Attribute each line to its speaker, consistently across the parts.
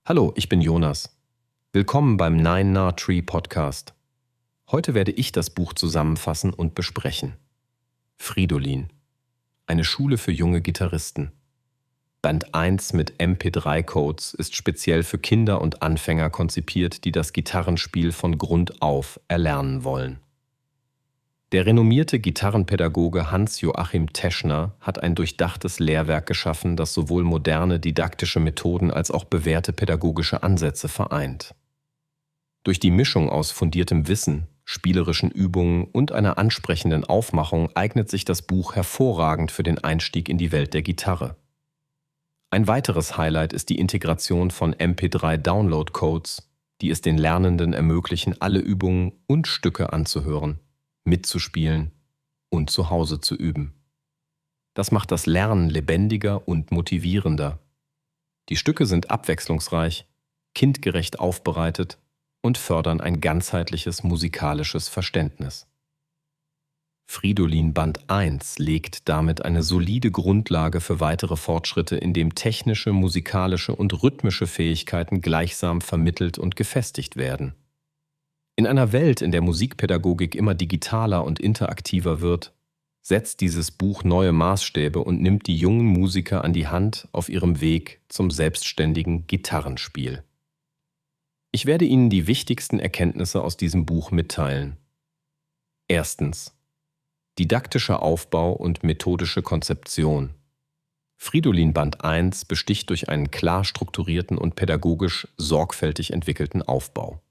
Speaker 1: Hallo, ich bin Jonas. Willkommen beim Nine Nah Tree Podcast. Heute werde ich das Buch zusammenfassen und besprechen. Fridolin. Eine Schule für junge Gitarristen. Band 1 mit MP3-Codes ist speziell für Kinder und Anfänger konzipiert, die das Gitarrenspiel von Grund auf erlernen wollen. Der renommierte Gitarrenpädagoge Hans-Joachim Teschner hat ein durchdachtes Lehrwerk geschaffen, das sowohl moderne didaktische Methoden als auch bewährte pädagogische Ansätze vereint. Durch die Mischung aus fundiertem Wissen, spielerischen Übungen und einer ansprechenden Aufmachung eignet sich das Buch hervorragend für den Einstieg in die Welt der Gitarre. Ein weiteres Highlight ist die Integration von MP3-Download-Codes, die es den Lernenden ermöglichen, alle Übungen und Stücke anzuhören, mitzuspielen und zu Hause zu üben. Das macht das Lernen lebendiger und motivierender. Die Stücke sind abwechslungsreich, kindgerecht aufbereitet und fördern ein ganzheitliches musikalisches Verständnis. Fridolin Band 1 legt damit eine solide Grundlage für weitere Fortschritte, indem technische, musikalische und rhythmische Fähigkeiten gleichsam vermittelt und gefestigt werden. In einer Welt, in der Musikpädagogik immer digitaler und interaktiver wird, setzt dieses Buch neue Maßstäbe und nimmt die jungen Musiker an die Hand auf ihrem Weg zum selbstständigen Gitarrenspiel. Ich werde Ihnen die wichtigsten Erkenntnisse aus diesem Buch mitteilen. Erstens. Didaktischer Aufbau und methodische Konzeption. Fridolin Band 1 besticht durch einen klar strukturierten und pädagogisch sorgfältig entwickelten Aufbau.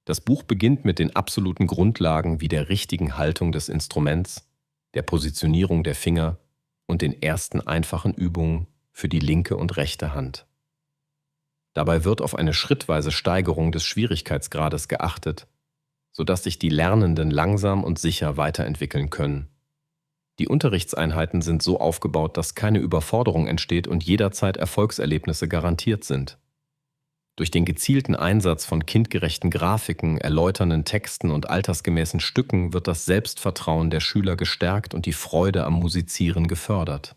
Speaker 1: Das Buch beginnt mit den absoluten Grundlagen wie der richtigen Haltung des Instruments, der Positionierung der Finger und den ersten einfachen Übungen für die linke und rechte Hand. Dabei wird auf eine schrittweise Steigerung des Schwierigkeitsgrades geachtet, sodass sich die Lernenden langsam und sicher weiterentwickeln können. Die Unterrichtseinheiten sind so aufgebaut, dass keine Überforderung entsteht und jederzeit Erfolgserlebnisse garantiert sind. Durch den gezielten Einsatz von kindgerechten Grafiken, erläuternden Texten und altersgemäßen Stücken wird das Selbstvertrauen der Schüler gestärkt und die Freude am Musizieren gefördert.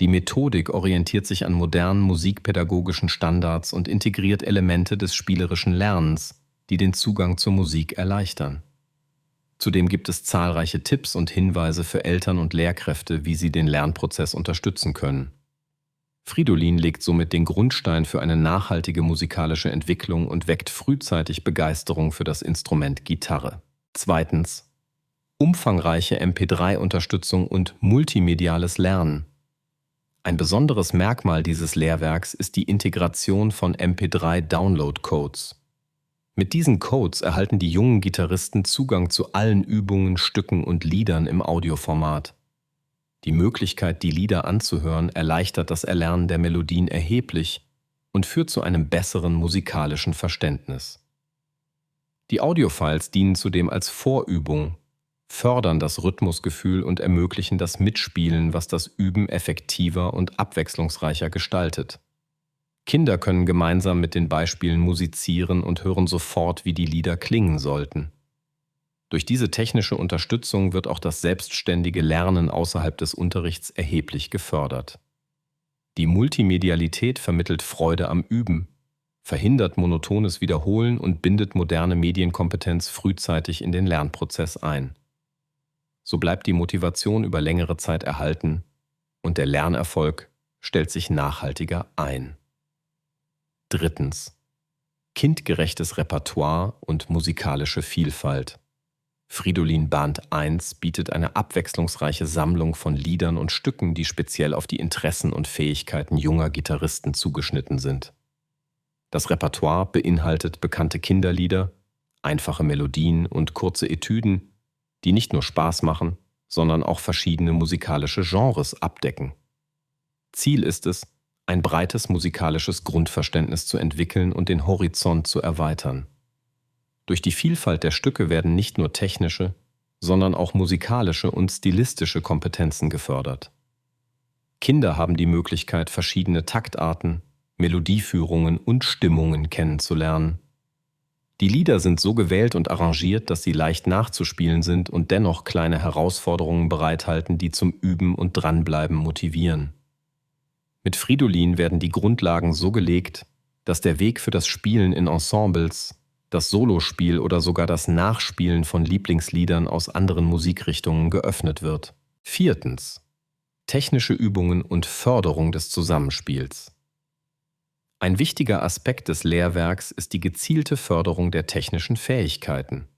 Speaker 1: Die Methodik orientiert sich an modernen musikpädagogischen Standards und integriert Elemente des spielerischen Lernens, die den Zugang zur Musik erleichtern. Zudem gibt es zahlreiche Tipps und Hinweise für Eltern und Lehrkräfte, wie sie den Lernprozess unterstützen können. Fridolin legt somit den Grundstein für eine nachhaltige musikalische Entwicklung und weckt frühzeitig Begeisterung für das Instrument Gitarre. Zweitens. Umfangreiche MP3-Unterstützung und multimediales Lernen. Ein besonderes Merkmal dieses Lehrwerks ist die Integration von MP3-Download-Codes. Mit diesen Codes erhalten die jungen Gitarristen Zugang zu allen Übungen, Stücken und Liedern im Audioformat. Die Möglichkeit, die Lieder anzuhören, erleichtert das Erlernen der Melodien erheblich und führt zu einem besseren musikalischen Verständnis. Die Audiofiles dienen zudem als Vorübung, fördern das Rhythmusgefühl und ermöglichen das Mitspielen, was das Üben effektiver und abwechslungsreicher gestaltet. Kinder können gemeinsam mit den Beispielen musizieren und hören sofort, wie die Lieder klingen sollten. Durch diese technische Unterstützung wird auch das selbstständige Lernen außerhalb des Unterrichts erheblich gefördert. Die Multimedialität vermittelt Freude am Üben, verhindert monotones Wiederholen und bindet moderne Medienkompetenz frühzeitig in den Lernprozess ein. So bleibt die Motivation über längere Zeit erhalten und der Lernerfolg stellt sich nachhaltiger ein. Drittens. Kindgerechtes Repertoire und musikalische Vielfalt. Fridolin Band 1 bietet eine abwechslungsreiche Sammlung von Liedern und Stücken, die speziell auf die Interessen und Fähigkeiten junger Gitarristen zugeschnitten sind. Das Repertoire beinhaltet bekannte Kinderlieder, einfache Melodien und kurze Etüden, die nicht nur Spaß machen, sondern auch verschiedene musikalische Genres abdecken. Ziel ist es, ein breites musikalisches Grundverständnis zu entwickeln und den Horizont zu erweitern. Durch die Vielfalt der Stücke werden nicht nur technische, sondern auch musikalische und stilistische Kompetenzen gefördert. Kinder haben die Möglichkeit, verschiedene Taktarten, Melodieführungen und Stimmungen kennenzulernen. Die Lieder sind so gewählt und arrangiert, dass sie leicht nachzuspielen sind und dennoch kleine Herausforderungen bereithalten, die zum Üben und Dranbleiben motivieren. Mit Fridolin werden die Grundlagen so gelegt, dass der Weg für das Spielen in Ensembles, das Solospiel oder sogar das Nachspielen von Lieblingsliedern aus anderen Musikrichtungen geöffnet wird. 4. Technische Übungen und Förderung des Zusammenspiels. Ein wichtiger Aspekt des Lehrwerks ist die gezielte Förderung der technischen Fähigkeiten.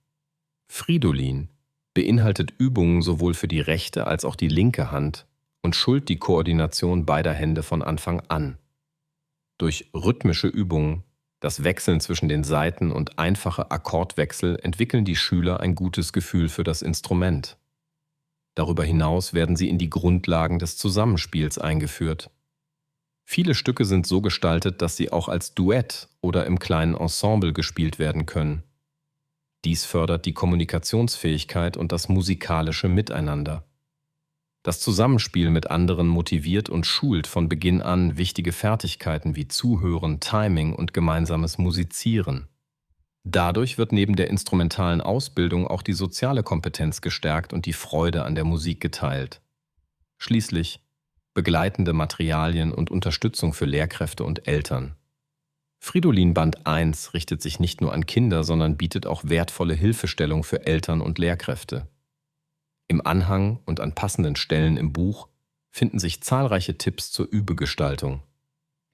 Speaker 1: Fridolin beinhaltet Übungen sowohl für die rechte als auch die linke Hand und schult die Koordination beider Hände von Anfang an. Durch rhythmische Übungen, das Wechseln zwischen den Saiten und einfache Akkordwechsel entwickeln die Schüler ein gutes Gefühl für das Instrument. Darüber hinaus werden sie in die Grundlagen des Zusammenspiels eingeführt. Viele Stücke sind so gestaltet, dass sie auch als Duett oder im kleinen Ensemble gespielt werden können. Dies fördert die Kommunikationsfähigkeit und das musikalische Miteinander. Das Zusammenspiel mit anderen motiviert und schult von Beginn an wichtige Fertigkeiten wie Zuhören, Timing und gemeinsames Musizieren. Dadurch wird neben der instrumentalen Ausbildung auch die soziale Kompetenz gestärkt und die Freude an der Musik geteilt. Schließlich begleitende Materialien und Unterstützung für Lehrkräfte und Eltern. Fridolin Band 1 richtet sich nicht nur an Kinder, sondern bietet auch wertvolle Hilfestellung für Eltern und Lehrkräfte. Im Anhang und an passenden Stellen im Buch finden sich zahlreiche Tipps zur Übegestaltung,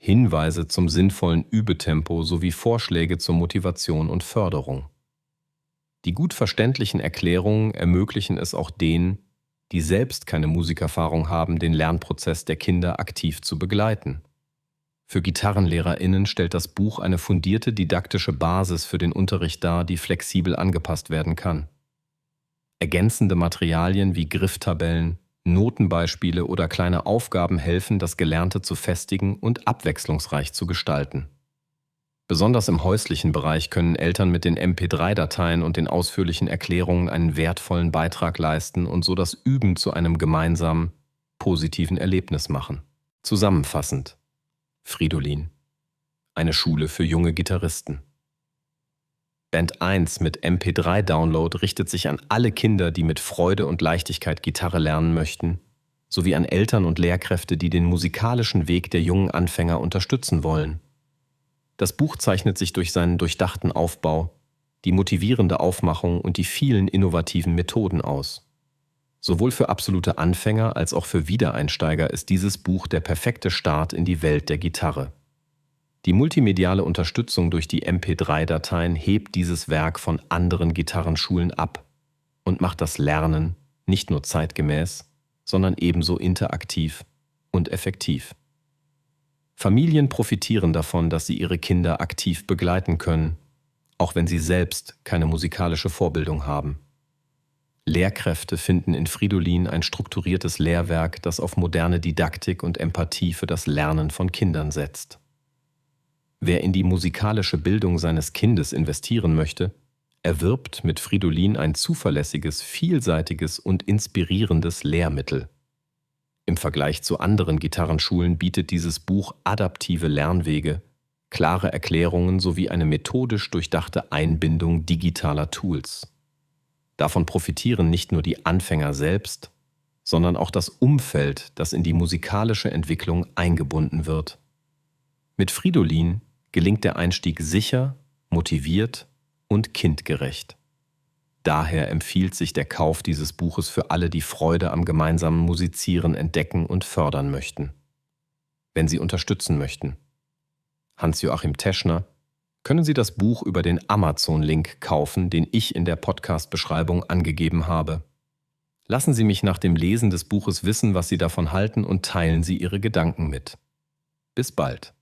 Speaker 1: Hinweise zum sinnvollen Übetempo sowie Vorschläge zur Motivation und Förderung. Die gut verständlichen Erklärungen ermöglichen es auch denen, die selbst keine Musikerfahrung haben, den Lernprozess der Kinder aktiv zu begleiten. Für GitarrenlehrerInnen stellt das Buch eine fundierte didaktische Basis für den Unterricht dar, die flexibel angepasst werden kann. Ergänzende Materialien wie Grifftabellen, Notenbeispiele oder kleine Aufgaben helfen, das Gelernte zu festigen und abwechslungsreich zu gestalten. Besonders im häuslichen Bereich können Eltern mit den MP3-Dateien und den ausführlichen Erklärungen einen wertvollen Beitrag leisten und so das Üben zu einem gemeinsamen, positiven Erlebnis machen. Zusammenfassend: Fridolin, eine Schule für junge Gitarristen. Band 1 mit MP3-Download richtet sich an alle Kinder, die mit Freude und Leichtigkeit Gitarre lernen möchten, sowie an Eltern und Lehrkräfte, die den musikalischen Weg der jungen Anfänger unterstützen wollen. Das Buch zeichnet sich durch seinen durchdachten Aufbau, die motivierende Aufmachung und die vielen innovativen Methoden aus. Sowohl für absolute Anfänger als auch für Wiedereinsteiger ist dieses Buch der perfekte Start in die Welt der Gitarre. Die multimediale Unterstützung durch die MP3-Dateien hebt dieses Werk von anderen Gitarrenschulen ab und macht das Lernen nicht nur zeitgemäß, sondern ebenso interaktiv und effektiv. Familien profitieren davon, dass sie ihre Kinder aktiv begleiten können, auch wenn sie selbst keine musikalische Vorbildung haben. Lehrkräfte finden in Fridolin ein strukturiertes Lehrwerk, das auf moderne Didaktik und Empathie für das Lernen von Kindern setzt. Wer in die musikalische Bildung seines Kindes investieren möchte, erwirbt mit Fridolin ein zuverlässiges, vielseitiges und inspirierendes Lehrmittel. Im Vergleich zu anderen Gitarrenschulen bietet dieses Buch adaptive Lernwege, klare Erklärungen sowie eine methodisch durchdachte Einbindung digitaler Tools. Davon profitieren nicht nur die Anfänger selbst, sondern auch das Umfeld, das in die musikalische Entwicklung eingebunden wird. Mit Fridolin gelingt der Einstieg sicher, motiviert und kindgerecht. Daher empfiehlt sich der Kauf dieses Buches für alle, die Freude am gemeinsamen Musizieren entdecken und fördern möchten. Wenn Sie unterstützen möchten. Hans-Joachim Teschner, können Sie das Buch über den Amazon-Link kaufen, den ich in der Podcast-Beschreibung angegeben habe. Lassen Sie mich nach dem Lesen des Buches wissen, was Sie davon halten und teilen Sie Ihre Gedanken mit. Bis bald.